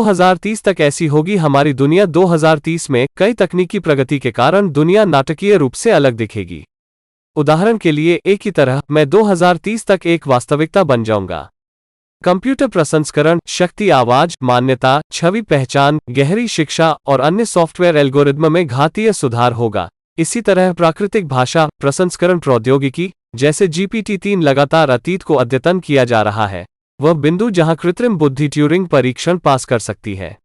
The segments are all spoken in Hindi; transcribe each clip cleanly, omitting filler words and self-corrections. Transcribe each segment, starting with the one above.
2030 तक ऐसी होगी हमारी दुनिया। 2030 में कई तकनीकी प्रगति के कारण दुनिया नाटकीय रूप से अलग दिखेगी। उदाहरण के लिए, एक ही तरह मैं 2030 तक एक वास्तविकता बन जाऊंगा। कंप्यूटर प्रसंस्करण, शक्ति, आवाज, मान्यता, छवि पहचान, गहरी शिक्षा और अन्य सॉफ्टवेयर एल्गोरिदम में घातीय सुधार होगा। इसी तरह प्राकृतिक भाषा प्रसंस्करण प्रौद्योगिकी जैसे GPT-3 लगातार अतीत को अद्यतन किया जा रहा है, वह बिंदु जहां कृत्रिम बुद्धि ट्यूरिंग परीक्षण पास कर सकती है।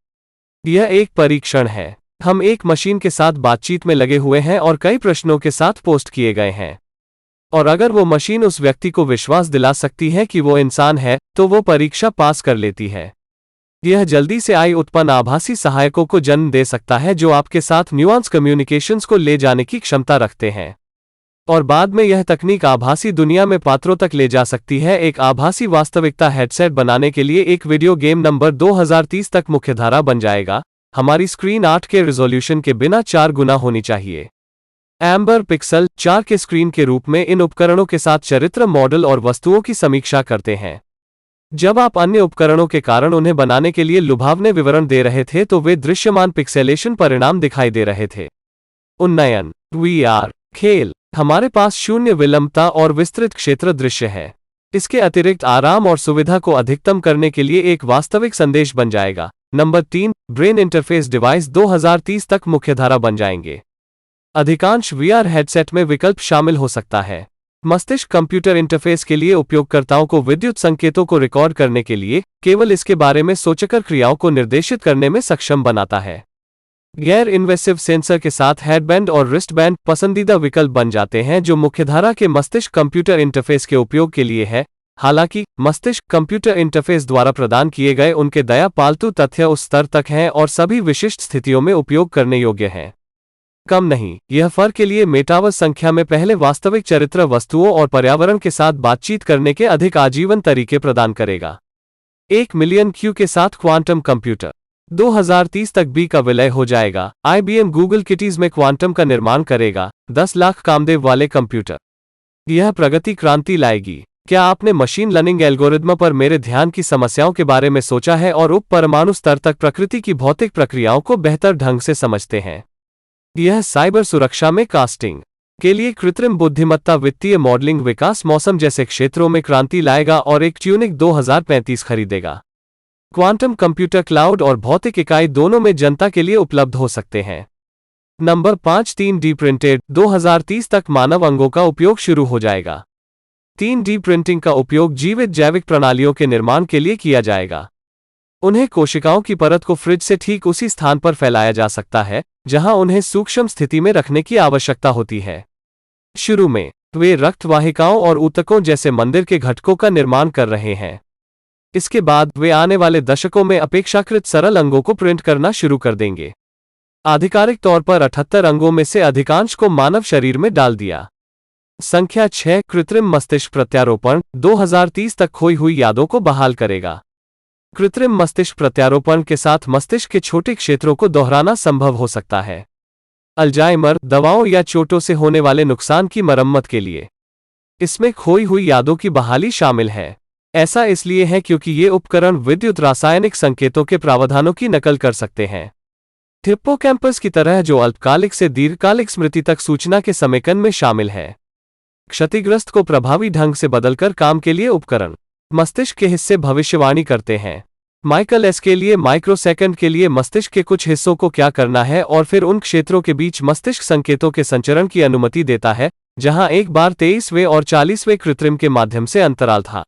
यह एक परीक्षण है। हम एक मशीन के साथ बातचीत में लगे हुए हैं और कई प्रश्नों के साथ पोस्ट किए गए हैं। और अगर वो मशीन उस व्यक्ति को विश्वास दिला सकती है कि वो इंसान है, तो वो परीक्षा पास कर लेती है। यह जल्दी से AI उत्पन्न आभासी सहायकों को जन्म दे सकता है जो आपके साथ न्यूआंस कम्युनिकेशंस को ले जाने की क्षमता रखते हैं। और बाद में यह तकनीक आभासी दुनिया में पात्रों तक ले जा सकती है। एक आभासी वास्तविकता हेडसेट बनाने के लिए एक वीडियो गेम नंबर 2030 तक मुख्यधारा बन जाएगा। हमारी स्क्रीन 8K रिजोल्यूशन के बिना 4 गुना होनी चाहिए। एम्बर पिक्सल 4K स्क्रीन के रूप में इन उपकरणों के साथ चरित्र, मॉडल और वस्तुओं की समीक्षा करते हैं। जब आप अन्य उपकरणों के कारण उन्हें बनाने के लिए लुभावने विवरण दे रहे थे तो वे दृश्यमान पिक्सेलेशन परिणाम दिखाई दे रहे थे। उन्नयन, VR, खेल। हमारे पास शून्य विलंबता और विस्तृत क्षेत्र दृश्य है। इसके अतिरिक्त आराम और सुविधा को अधिकतम करने के लिए एक वास्तविक संदेश बन जाएगा। नंबर 3, ब्रेन इंटरफेस डिवाइस 2030 तक मुख्यधारा बन जाएंगे। अधिकांश VR हेडसेट में विकल्प शामिल हो सकता है। मस्तिष्क कंप्यूटर इंटरफेस के लिए उपयोगकर्ताओं को विद्युत संकेतों को रिकॉर्ड करने के लिए केवल इसके बारे में सोचकर क्रियाओं को निर्देशित करने में सक्षम बनाता है। गैर इन्वेसिव सेंसर के साथ हेडबैंड और रिस्टबैंड पसंदीदा विकल्प बन जाते हैं जो मुख्यधारा के मस्तिष्क कंप्यूटर इंटरफेस के उपयोग के लिए है। हालांकि मस्तिष्क कंप्यूटर इंटरफेस द्वारा प्रदान किए गए उनके दया पालतू तथ्य उस स्तर तक हैं और सभी विशिष्ट स्थितियों में उपयोग करने योग्य हैं। कम नहीं, यह फर के लिए मेटावर्स संख्या में पहले वास्तविक चरित्र, वस्तुओं और पर्यावरण के साथ बातचीत करने के अधिक आजीवन तरीके प्रदान करेगा। 1 मिलियन Q के साथ क्वांटम कंप्यूटर 2030 तक B का विलय हो जाएगा। IBM गूगल किटीज में क्वांटम का निर्माण करेगा। 10 लाख कामदेव वाले कंप्यूटर। यह प्रगति क्रांति लाएगी। क्या आपने मशीन लर्निंग एल्गोरिदम पर मेरे ध्यान की समस्याओं के बारे में सोचा है और उप परमाणु स्तर तक प्रकृति की भौतिक प्रक्रियाओं को बेहतर ढंग से समझते हैं? यह साइबर सुरक्षा में कास्टिंग के लिए कृत्रिम बुद्धिमत्ता, वित्तीय मॉडलिंग, विकास, मौसम जैसे क्षेत्रों में क्रांति लाएगा और एक ट्यूनिक 2035 खरीदेगा। क्वांटम कंप्यूटर क्लाउड और भौतिक इकाई दोनों में जनता के लिए उपलब्ध हो सकते हैं। नंबर 5, 3D प्रिंटेड 2030 तक मानव अंगों का उपयोग शुरू हो जाएगा। 3D प्रिंटिंग का उपयोग जीवित जैविक प्रणालियों के निर्माण के लिए किया जाएगा। उन्हें कोशिकाओं की परत को फ्रिज से ठीक उसी स्थान पर फैलाया जा सकता है जहां उन्हें सूक्ष्म स्थिति में रखने की आवश्यकता होती है। शुरू में वे रक्त वाहिकाओं और ऊतकों जैसे मंदिर के घटकों का निर्माण कर रहे हैं। इसके बाद वे आने वाले दशकों में अपेक्षाकृत सरल अंगों को प्रिंट करना शुरू कर देंगे। आधिकारिक तौर पर 78 अंगों में से अधिकांश को मानव शरीर में डाल दिया। संख्या 6, कृत्रिम मस्तिष्क प्रत्यारोपण 2030 तक खोई हुई यादों को बहाल करेगा। कृत्रिम मस्तिष्क प्रत्यारोपण के साथ मस्तिष्क के छोटे क्षेत्रों को दोहराना संभव हो सकता है। अल्जाइमर, दवाओं या चोटों से होने वाले नुकसान की मरम्मत के लिए इसमें खोई हुई यादों की बहाली शामिल है। ऐसा इसलिए है क्योंकि ये उपकरण विद्युत रासायनिक संकेतों के प्रावधानों की नकल कर सकते हैं। हिप्पोकैम्पस की तरह जो अल्पकालिक से दीर्घकालिक स्मृति तक सूचना के समेकन में शामिल है। क्षतिग्रस्त को प्रभावी ढंग से बदलकर काम के लिए उपकरण मस्तिष्क के हिस्से भविष्यवाणी करते हैं। माइकल एस के लिए माइक्रोसेकंड के लिए मस्तिष्क के कुछ हिस्सों को क्या करना है और फिर उन क्षेत्रों के बीच मस्तिष्क संकेतों के संचरण की अनुमति देता है जहां एक बार 23वें और 40वें कृत्रिम के माध्यम से अंतराल था।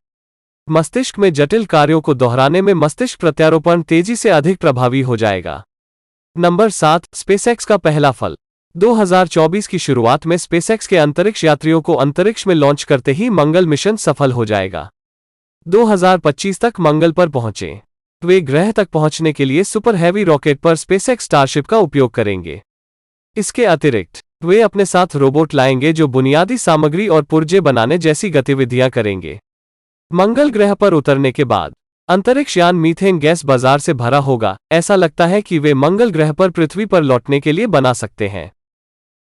मस्तिष्क में जटिल कार्यों को दोहराने में मस्तिष्क प्रत्यारोपण तेजी से अधिक प्रभावी हो जाएगा। नंबर 7, स्पेसएक्स का पहला फल 2024 की शुरुआत में स्पेसएक्स के अंतरिक्ष यात्रियों को अंतरिक्ष में लॉन्च करते ही मंगल मिशन सफल हो जाएगा। 2025 तक मंगल पर पहुंचे। वे ग्रह तक पहुंचने के लिए सुपर हैवी रॉकेट पर स्पेसएक्स स्टारशिप का उपयोग करेंगे। इसके अतिरिक्त वे अपने साथ रोबोट लाएंगे जो बुनियादी सामग्री और पुर्जे बनाने जैसी गतिविधियां करेंगे। मंगल ग्रह पर उतरने के बाद अंतरिक्ष यान मीथेन गैस बाजार से भरा होगा। ऐसा लगता है कि वे मंगल ग्रह पर पृथ्वी पर लौटने के लिए बना सकते हैं।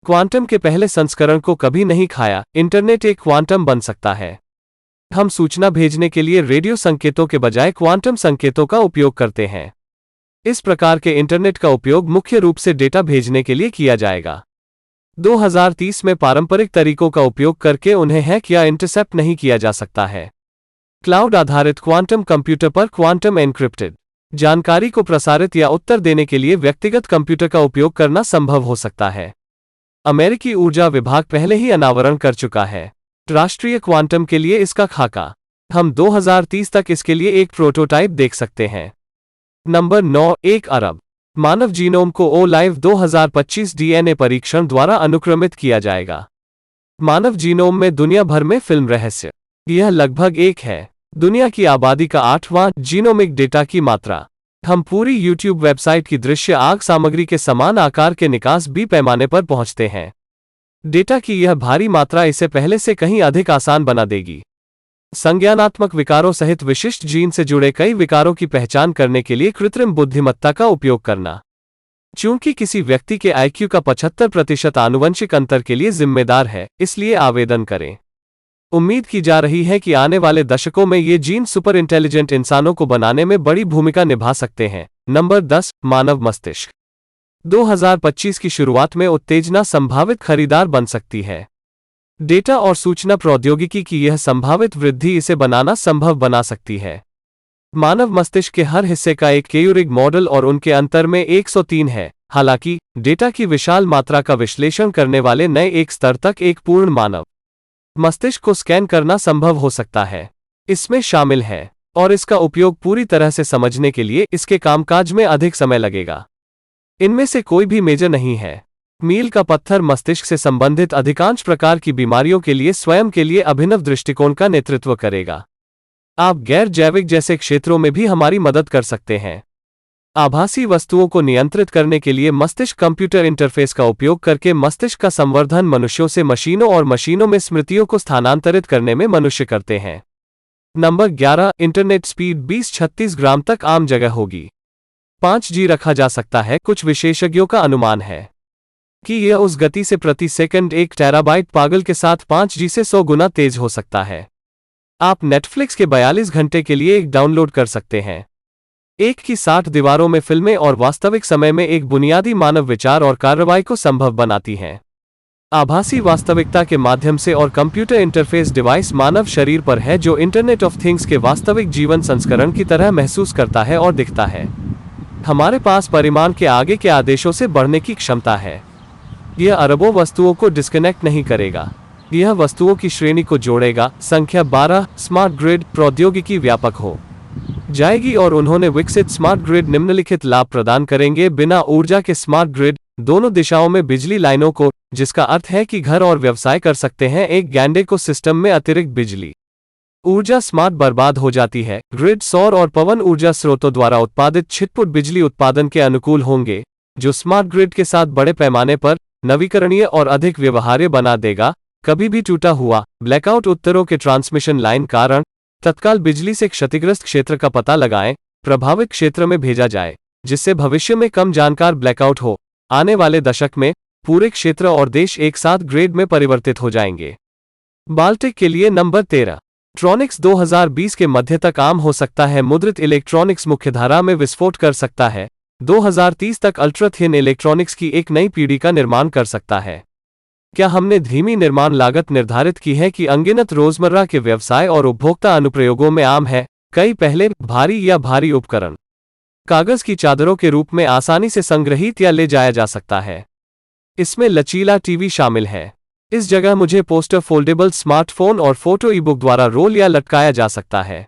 क्वांटम के पहले संस्करण को कभी नहीं खाया। इंटरनेट एक क्वांटम बन सकता है। हम सूचना भेजने के लिए रेडियो संकेतों के बजाय क्वांटम संकेतों का उपयोग करते हैं। इस प्रकार के इंटरनेट का उपयोग मुख्य रूप से डेटा भेजने के लिए किया जाएगा। 2030 में पारंपरिक तरीकों का उपयोग करके उन्हें हैक या इंटरसेप्ट नहीं किया जा सकता है। क्लाउड आधारित क्वांटम कंप्यूटर पर क्वांटम एन्क्रिप्टेड जानकारी को प्रसारित या उत्तर देने के लिए व्यक्तिगत कंप्यूटर का उपयोग करना संभव हो सकता है। अमेरिकी ऊर्जा विभाग पहले ही अनावरण कर चुका है राष्ट्रीय क्वांटम के लिए इसका खाका। हम 2030 तक इसके लिए एक प्रोटोटाइप देख सकते हैं। नंबर 9, 1 अरब मानव जीनोम को OLIVE 2025 डीएनए परीक्षण द्वारा अनुक्रमित किया जाएगा। मानव जीनोम में दुनिया भर में फिल्म रहस्य यह लगभग 1 है दुनिया की आबादी का 8वां जीनोमिक डेटा की मात्रा। हम पूरी YouTube वेबसाइट की दृश्य आग सामग्री के समान आकार के निकास B पैमाने पर पहुंचते हैं। डेटा की यह भारी मात्रा इसे पहले से कहीं अधिक आसान बना देगी। संज्ञानात्मक विकारों सहित विशिष्ट जीन से जुड़े कई विकारों की पहचान करने के लिए कृत्रिम बुद्धिमत्ता का उपयोग करना। चूंकि किसी व्यक्ति के IQ का 75% आनुवंशिक अंतर के लिए जिम्मेदार है, इसलिए आवेदन करें। उम्मीद की जा रही है कि आने वाले दशकों में ये जीन सुपर इंटेलिजेंट इंसानों को बनाने में बड़ी भूमिका निभा सकते हैं। नंबर 10, मानव मस्तिष्क 2025 की शुरुआत में उत्तेजना संभावित खरीदार बन सकती है। डेटा और सूचना प्रौद्योगिकी की यह संभावित वृद्धि इसे बनाना संभव बना सकती है। मानव मस्तिष्क के हर हिस्से का एक क्यूरिग मॉडल और उनके अंतर में 103 है। हालांकि डेटा की विशाल मात्रा का विश्लेषण करने वाले नए एक स्तर तक एक पूर्ण मानव मस्तिष्क को स्कैन करना संभव हो सकता है। इसमें शामिल है और इसका उपयोग पूरी तरह से समझने के लिए इसके कामकाज में अधिक समय लगेगा। इनमें से कोई भी मेजर नहीं है। मील का पत्थर मस्तिष्क से संबंधित अधिकांश प्रकार की बीमारियों के लिए स्वयं के लिए अभिनव दृष्टिकोण का नेतृत्व करेगा। आप गैर जैविक जैसे क्षेत्रों में भी हमारी मदद कर सकते हैं। आभासी वस्तुओं को नियंत्रित करने के लिए मस्तिष्क कंप्यूटर इंटरफेस का उपयोग करके मस्तिष्क का संवर्धन मनुष्यों से मशीनों और मशीनों में स्मृतियों को स्थानांतरित करने में मनुष्य करते हैं। नंबर 11, इंटरनेट स्पीड 20-36 ग्राम तक आम जगह होगी। 5G रखा जा सकता है। कुछ विशेषज्ञों का अनुमान है कि यह उस गति से प्रति सेकंड 1 टेराबाइट पागल के साथ 5G से 100 गुना तेज हो सकता है। आप नेटफ्लिक्स के 42 घंटे के लिए एक डाउनलोड कर सकते हैं। एक की 60 दीवारों में फिल्में और वास्तविक समय में एक बुनियादी मानव विचार और कार्रवाई को संभव बनाती हैं। आभासी वास्तविकता के माध्यम से और कंप्यूटर इंटरफेस डिवाइस मानव शरीर पर है जो इंटरनेट ऑफ थिंग्स के वास्तविक जीवन संस्करण की तरह महसूस करता है और दिखता है। हमारे पास परिमाण के आगे के आदेशों से बढ़ने की क्षमता है। यह अरबों वस्तुओं को डिस्कनेक्ट नहीं करेगा। यह वस्तुओं की श्रेणी को जोड़ेगा। संख्या 12, स्मार्ट ग्रिड प्रौद्योगिकी व्यापक हो जाएगी और उन्होंने विकसित स्मार्ट ग्रिड निम्नलिखित लाभ प्रदान करेंगे। बिना ऊर्जा के स्मार्ट ग्रिड दोनों दिशाओं में बिजली लाइनों को, जिसका अर्थ है कि घर और व्यवसाय कर सकते हैं एक गैंडे को सिस्टम में अतिरिक्त बिजली ऊर्जा स्मार्ट बर्बाद हो जाती है। ग्रिड सौर और पवन ऊर्जा स्रोतों द्वारा उत्पादित छिटपुट बिजली उत्पादन के अनुकूल होंगे, जो स्मार्ट ग्रिड के साथ बड़े पैमाने पर नवीकरणीय और अधिक व्यवहार्य बना देगा। कभी भी टूटा हुआ ब्लैकआउट उत्तरों के ट्रांसमिशन लाइन कारण तत्काल बिजली से क्षतिग्रस्त क्षेत्र का पता लगाएं, प्रभावित क्षेत्र में भेजा जाए, जिससे भविष्य में कम जानकार ब्लैकआउट हो। आने वाले दशक में पूरे क्षेत्र और देश एक साथ ग्रिड में परिवर्तित हो जाएंगे। बाल्टिक के लिए नंबर 13, ट्रॉनिक्स 2020 के मध्य तक आम हो सकता है। मुद्रित इलेक्ट्रॉनिक्स मुख्यधारा में विस्फोट कर सकता है। 2030 तक अल्ट्रा थिन इलेक्ट्रॉनिक्स की एक नई पीढ़ी का निर्माण कर सकता है। क्या हमने धीमी निर्माण लागत निर्धारित की है कि अनगिनत रोजमर्रा के व्यवसाय और उपभोक्ता अनुप्रयोगों में आम है? कई पहले भारी या भारी उपकरण कागज की चादरों के रूप में आसानी से संग्रहित या ले जाया जा सकता है। इसमें लचीला टीवी शामिल है। इस जगह मुझे पोस्टर फोल्डेबल स्मार्टफोन और फोटो ईबुक द्वारा रोल या लटकाया जा सकता है।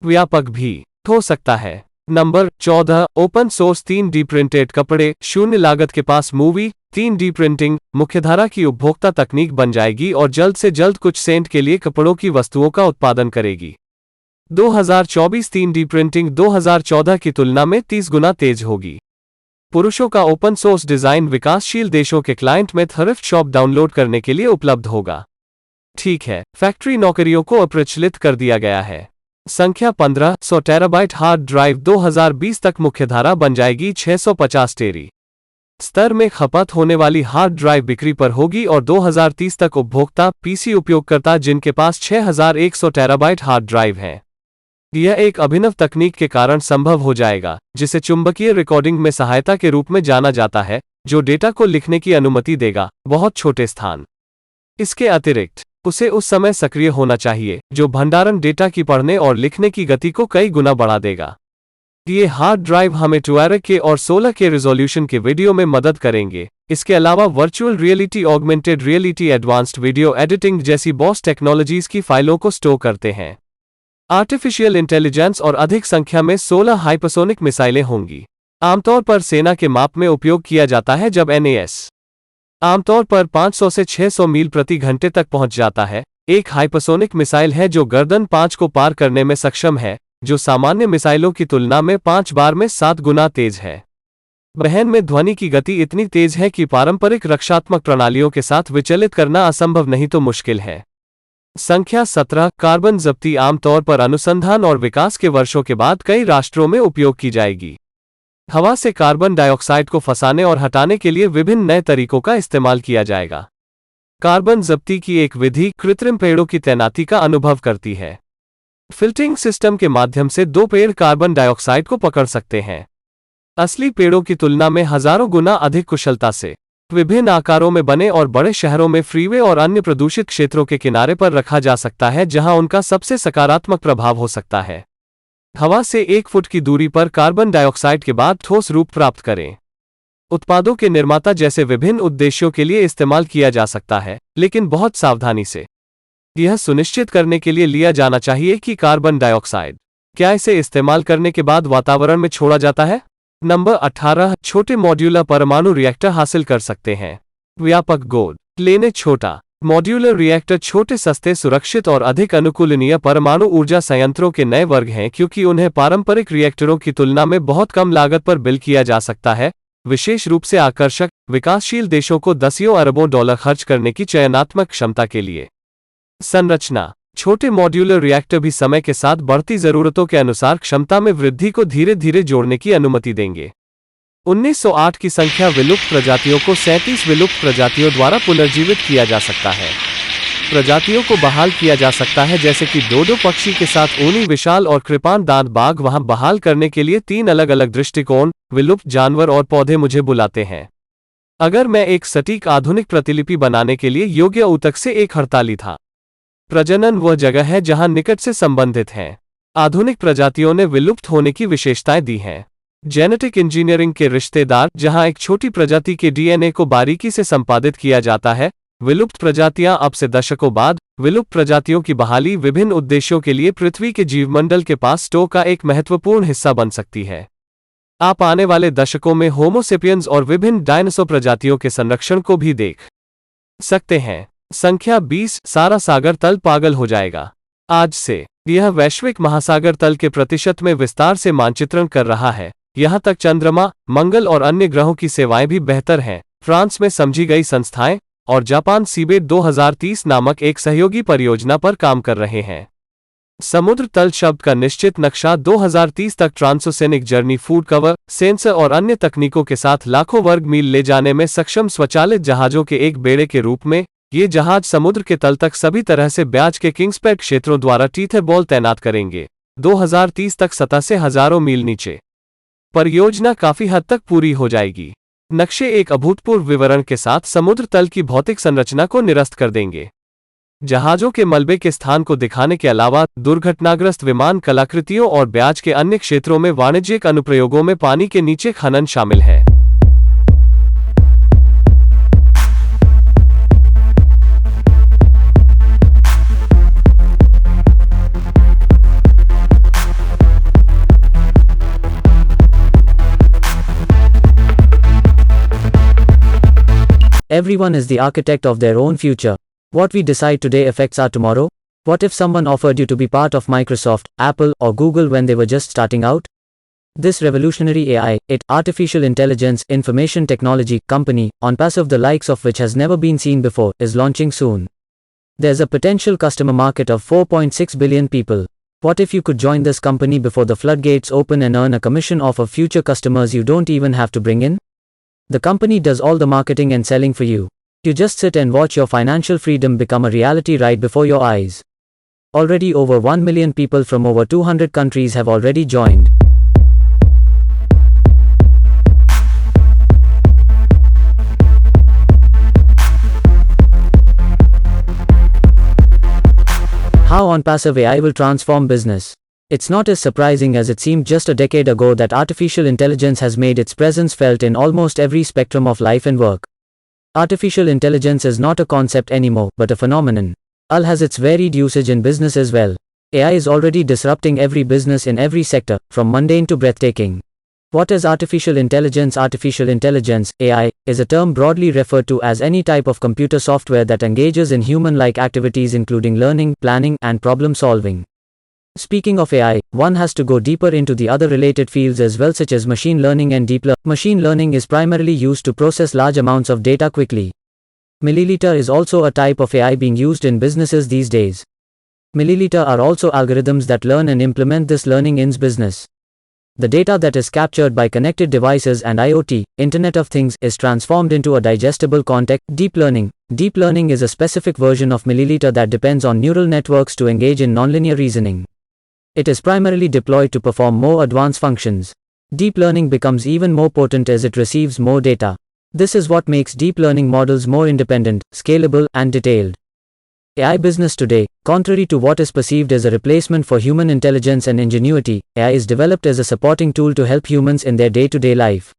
व्यापक भी हो सकता है। Number 14, open source 3D printed कपड़े शून्य लागत के पास मूवी 3D प्रिंटिंग मुख्यधारा की उपभोक्ता तकनीक बन जाएगी और जल्द से जल्द कुछ सेंट के लिए कपड़ों की वस्तुओं का उत्पादन करेगी। 2024 3D प्रिंटिंग 2014 की तुलना में 30 गुना तेज होगी। पुरुषों का ओपन सोर्स डिजाइन विकासशील देशों के क्लाइंट में थ्रिफ्ट शॉप डाउनलोड करने के लिए उपलब्ध होगा। ठीक है, फैक्ट्री नौकरियों को अप्रचलित कर दिया गया है। संख्या 15, 100 टेराबाइट हार्ड ड्राइव 2020 तक मुख्यधारा बन जाएगी। 650 टेरी स्तर में खपत होने वाली हार्ड ड्राइव बिक्री पर होगी और 2030 तक उपभोक्ता पीसी उपयोगकर्ता जिनके पास 6100 टेराबाइट हार्ड ड्राइव हैं यह एक अभिनव तकनीक के कारण संभव हो जाएगा, जिसे चुंबकीय रिकॉर्डिंग में सहायता के रूप में जाना जाता है, जो डेटा को लिखने की अनुमति देगा, बहुत छोटे स्थान। इसके अतिरिक्त उसे उस समय सक्रिय होना चाहिए जो भंडारण डेटा की पढ़ने और लिखने की गति को कई गुना बढ़ा देगा। ये हार्ड ड्राइव हमें 2K और 16K रिजोल्यूशन के वीडियो में मदद करेंगे। इसके अलावा virtual reality, augmented reality, advanced video editing जैसी बॉस टेक्नोलॉजीज की फाइलों को स्टोर करते हैं। आर्टिफिशियल इंटेलिजेंस और अधिक संख्या में 16 हाइपरसोनिक मिसाइलें होंगी। आमतौर पर सेना के माप में उपयोग किया जाता है जब NAS आमतौर पर 500 से 600 मील प्रति घंटे तक पहुंच जाता है। एक हाइपरसोनिक मिसाइल है जो गर्दन 5 को पार करने में सक्षम है, जो सामान्य मिसाइलों की तुलना में 5 बार में 7 गुना तेज है। बहन में ध्वनि की गति इतनी तेज है कि पारंपरिक रक्षात्मक प्रणालियों के साथ विचलित करना असंभव नहीं तो मुश्किल है। संख्या 17, कार्बन जब्ती आमतौर पर अनुसंधान और विकास के वर्षों के बाद कई राष्ट्रों में उपयोग की जाएगी। हवा से कार्बन डाइऑक्साइड को फंसाने और हटाने के लिए विभिन्न नए तरीकों का इस्तेमाल किया जाएगा। कार्बन जब्ती की एक विधि कृत्रिम पेड़ों की तैनाती का अनुभव करती है। फिल्टरिंग सिस्टम के माध्यम से 2 पेड़ कार्बन डाइऑक्साइड को पकड़ सकते हैं, असली पेड़ों की तुलना में हजारों गुना अधिक कुशलता से। विभिन्न आकारों में बने और बड़े शहरों में फ्रीवे और अन्य प्रदूषित क्षेत्रों के किनारे पर रखा जा सकता है, जहां उनका सबसे सकारात्मक प्रभाव हो सकता है। हवा से 1 फुट की दूरी पर कार्बन डाइऑक्साइड के बाद ठोस रूप प्राप्त करें। उत्पादों के निर्माता जैसे विभिन्न उद्देश्यों के लिए इस्तेमाल किया जा सकता है, लेकिन बहुत सावधानी से। यह सुनिश्चित करने के लिए लिया जाना चाहिए कि कार्बन डाइऑक्साइड क्या इसे इस्तेमाल करने के बाद वातावरण में छोड़ा जाता है। नंबर 18, छोटे मॉड्यूलर परमाणु रिएक्टर हासिल कर सकते हैं। व्यापक गोद लेने छोटा मॉड्यूलर रिएक्टर छोटे, सस्ते, सुरक्षित और अधिक अनुकूलनीय परमाणु ऊर्जा संयंत्रों के नए वर्ग हैं, क्योंकि उन्हें पारंपरिक रिएक्टरों की तुलना में बहुत कम लागत पर बिल्ड किया जा सकता है। विशेष रूप से आकर्षक विकासशील देशों को दसियों अरबों डॉलर खर्च करने की चयनात्मक क्षमता के लिए। संरचना, छोटे मॉड्यूलर रिएक्टर भी समय के साथ बढ़ती जरूरतों के अनुसार क्षमता में वृद्धि को धीरे धीरे जोड़ने की अनुमति देंगे। 1908 की संख्या विलुप्त प्रजातियों को 37 विलुप्त प्रजातियों द्वारा पुनर्जीवित किया जा सकता है। प्रजातियों को बहाल किया जा सकता है, जैसे कि डोडो पक्षी के साथ ऊनी विशाल और कृपाण दांत बाघ। वहां बहाल करने के लिए 3 अलग अलग दृष्टिकोण, विलुप्त जानवर और पौधे, मुझे बुलाते हैं। अगर मैं एक सटीक आधुनिक प्रतिलिपि बनाने के लिए योग्य ऊतक से एक हड़ताली था। प्रजनन वह जगह है जहां निकट से संबंधित हैं। आधुनिक प्रजातियों ने विलुप्त होने की विशेषताएं दी हैं। जेनेटिक इंजीनियरिंग के रिश्तेदार, जहां एक छोटी प्रजाति के DNA को बारीकी से संपादित किया जाता है। विलुप्त प्रजातियां अब से दशकों बाद। विलुप्त प्रजातियों की बहाली विभिन्न उद्देश्यों के लिए पृथ्वी के जीवमंडल के पास स्टोर का एक महत्वपूर्ण हिस्सा बन सकती है। आप आने वाले दशकों में होमो सेपियंस और विभिन्न डायनासोर प्रजातियों के संरक्षण को भी देख सकते हैं। संख्या 20, सारा सागर तल पागल हो जाएगा। आज से यह वैश्विक महासागर तल के प्रतिशत में विस्तार से मानचित्रण कर रहा है। यहां तक चंद्रमा, मंगल और अन्य ग्रहों की सेवाएं भी बेहतर हैं। फ्रांस में समझी गई संस्थाएं और जापान सीबेट 2030 नामक एक सहयोगी परियोजना पर काम कर रहे हैं। समुद्र तल शब्द का निश्चित नक्शा 2030 तक ट्रांसोसेनिक जर्नी, फूड कवर, सेंसर और अन्य तकनीकों के साथ लाखों वर्ग मील ले जाने में सक्षम स्वचालित जहाजों के एक बेड़े के रूप में। ये जहाज समुद्र के तल तक सभी तरह से ब्याज के किंग्सपैड क्षेत्रों द्वारा टीथरबॉल तैनात करेंगे। 2030 तक सतह से हजारों मील नीचे। परियोजना काफी हद तक पूरी हो जाएगी। नक्शे एक अभूतपूर्व विवरण के साथ समुद्र तल की भौतिक संरचना को निरस्त कर देंगे। जहाजों के मलबे के स्थान को दिखाने के अलावा दुर्घटनाग्रस्त विमान कलाकृतियों और ब्याज के अन्य क्षेत्रों में वाणिज्यिक अनुप्रयोगों में पानी के नीचे खनन शामिल है। Everyone is the architect of their own future. What we decide today affects our tomorrow. What if someone offered you to be part of Microsoft, Apple, or Google when they were just starting out? This revolutionary AI, artificial intelligence, information technology company, on passive the likes of which has never been seen before, is launching soon. There's a potential customer market of 4.6 billion people. What if you could join this company before the floodgates open and earn a commission off of future customers you don't even have to bring in? The company does all the marketing and selling for you. You just sit and watch your financial freedom become a reality right before your eyes. Already over 1 million people from over 200 countries have already joined. How OnPassive AI will transform business. It's not as surprising as it seemed just a decade ago that artificial intelligence has made its presence felt in almost every spectrum of life and work. Artificial intelligence is not a concept anymore, but a phenomenon. AI has its varied usage in business as well. AI is already disrupting every business in every sector, from mundane to breathtaking. What is artificial intelligence? Artificial intelligence, AI, is a term broadly referred to as any type of computer software that engages in human-like activities including learning, planning, and problem-solving. Speaking of AI, one has to go deeper into the other related fields as well, such as machine learning and deep learning. Machine learning is primarily used to process large amounts of data quickly. Milliliter is also a type of AI being used in businesses these days. Milliliter are also algorithms that learn and implement this learning in business. The data that is captured by connected devices and IoT, Internet of Things, is transformed into a digestible context. Deep learning. Deep learning is a specific version of Milliliter that depends on neural networks to engage in nonlinear reasoning. It is primarily deployed to perform more advanced functions. Deep learning becomes even more potent as it receives more data. This is what makes deep learning models more independent, scalable, and detailed. AI business today, contrary to what is perceived as a replacement for human intelligence and ingenuity, AI is developed as a supporting tool to help humans in their day-to-day life.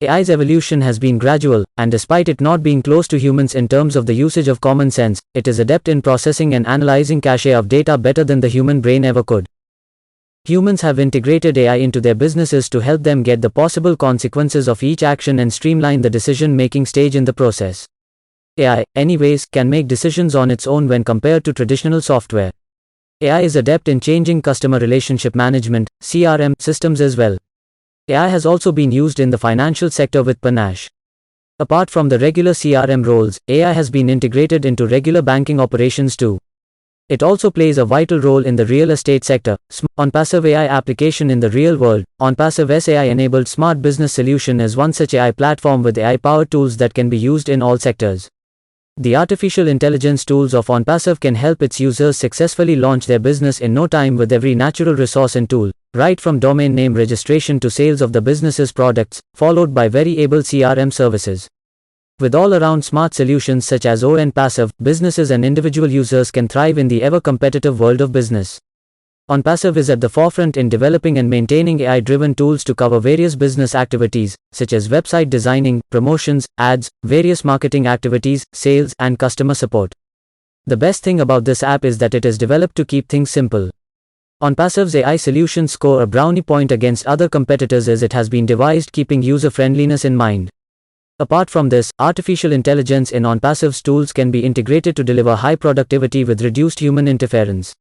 AI's evolution has been gradual, and despite it not being close to humans in terms of the usage of common sense, it is adept in processing and analyzing cache of data better than the human brain ever could. Humans have integrated AI into their businesses to help them get the possible consequences of each action and streamline the decision-making stage in the process. AI, anyways, can make decisions on its own when compared to traditional software. AI is adept in changing customer relationship management, CRM, systems as well. AI has also been used in the financial sector with panache. Apart from the regular CRM roles, AI has been integrated into regular banking operations too. It also plays a vital role in the real estate sector. OnPassive AI application in the real world. OnPassive's AI-enabled smart business solution is one such AI platform with AI-powered tools that can be used in all sectors. The artificial intelligence tools of OnPassive can help its users successfully launch their business in no time with every natural resource and tool, right from domain name registration to sales of the business's products, followed by very able CRM services. With all-around smart solutions such as OnPassive, businesses and individual users can thrive in the ever-competitive world of business. OnPassive is at the forefront in developing and maintaining AI-driven tools to cover various business activities, such as website designing, promotions, ads, various marketing activities, sales, and customer support. The best thing about this app is that it is developed to keep things simple. OnPassive's AI solutions score a brownie point against other competitors as it has been devised keeping user-friendliness in mind. Apart from this, artificial intelligence in OnPassive's tools can be integrated to deliver high productivity with reduced human interference.